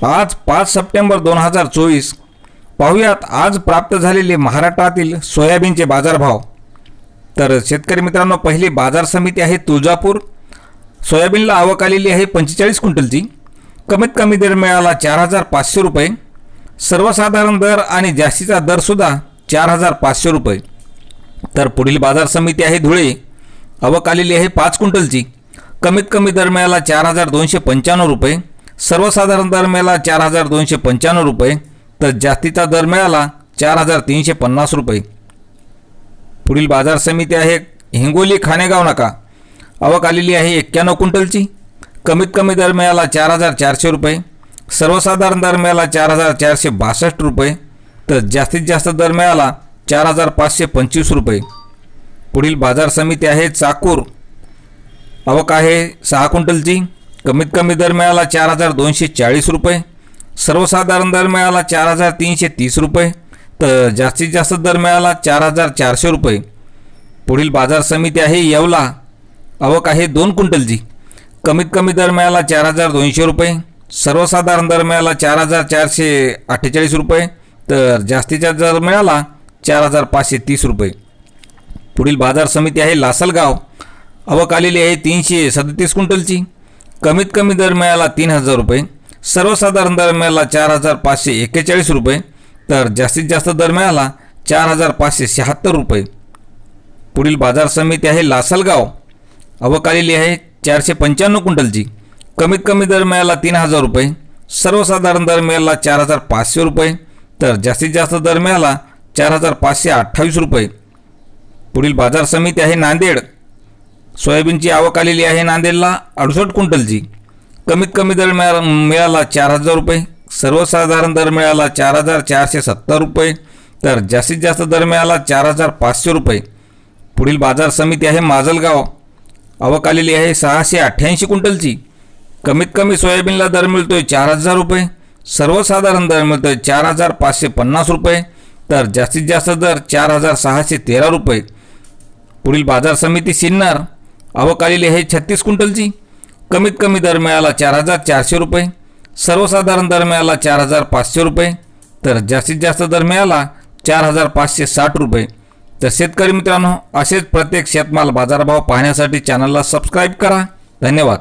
आज 5 सप्टेंबर 2024 पाहूयात आज प्राप्त झालेले महाराष्ट्रातील सोयाबीनचे बाजारभाव। तर शेतकरी मित्रांनो, पहिली बाजार समिती आहे तुळजापूर। सोयाबीनला आवक आलेली आहे 45 क्विंटलची। कमीत कमी दर मिळाला 4500 रुपये। सर्वसाधारण दर आणि जास्तीचा दर सुद्धा 4500 रुपये। तर पुढील बाजार समिती आहे धुळे। आवक आलेली आहे 5 क्विंटलची। कमीत कमी दर मिळाला 4295 रुपये। सर्वसाधारण दर मिळाला 4295 रुपये, तर जास्तीचा दर मिळाला 4350 रुपये। पुढील बाजार समिती आहे हिंगोली खानेगाव नाका। आवक आलेली आहे 91 क्विंटलची। कमीत कमी दर मिळाला 4400 रुपये। सर्वसाधारण दर मिळाला 4462 रुपये, तर जास्तीत जास्त दर मिळाला 4525 रुपये। पुढील बाजार समिती आहे चाकूर। आवक आहे 6 क्विंटलची। कमीत कमी दर मिळाला 4240 रुपये। सर्वसाधारण दर मिळाला 4330 रुपये, तर जास्तीत जास्त दर मिळाला 4400 रुपये। पुढील बाजार समिती आहे येवला। आवक आहे 2 क्विंटलची। कमीत कमी दर मिळाला 4200 रुपये। सर्वसाधारण दर मिळाला 4448 रुपये, तर जास्तीचा दर मिळाला 4530 रुपये। पुढील बाजार समिती आहे लासलगाव। आवक आलेली आहे 337 क्विंटलची। कमीत कमी दर मिळाला 3000 रुपये। सर्वसाधारण दर मिळाला 4541 रुपये, तर जास्तीत जास्त दर मिळाला 4576 रुपये। पुढील बाजार समिती आहे लासलगाव। आवक आलेली आहे 495 क्विंटलची। कमीत कमी दर मिळाला 3000 रुपये। सर्वसाधारण दर मिळाला 4500 रुपये, तर जास्तीत जास्त दर मिळाला 4528 रुपये। पुढील बाजार समिती आहे नांदेड। सोयाबीनची आवक आलेली आहे नांदेडला 68 क्विंटलची। कमीत कमी दर मिळाला 4000 रुपये। सर्वसाधारण दर मिळाला 4470 रुपये, तर जास्तीत जास्त दर मिळाला 4500 रुपये। पुढील बाजार समिती आहे माजलगाव। आवक आलेली आहे 688 क्विंटलची। कमीत कमी सोयाबीनला दर मिळतोय 4000 रुपये। सर्वसाधारण दर मिळतोय 4550 रुपये, तर जास्तीत जास्त दर 4613 रुपये। पुढील बाजार समिती सिन्नर। आवक आलेली आहे 36 क्विंटलची। कमीत कमी दर मिळाला 4400 रुपये। सर्वसाधारण दर मिळाला 4500 रुपये, तर जास्तीत जास्त दर मिळाला 4560 रुपये। तर शेतकरी मित्रांनो, असेच प्रत्येक शेतमाल बाजारभाव पाहण्यासाठी चॅनलला सबस्क्राईब करा। धन्यवाद।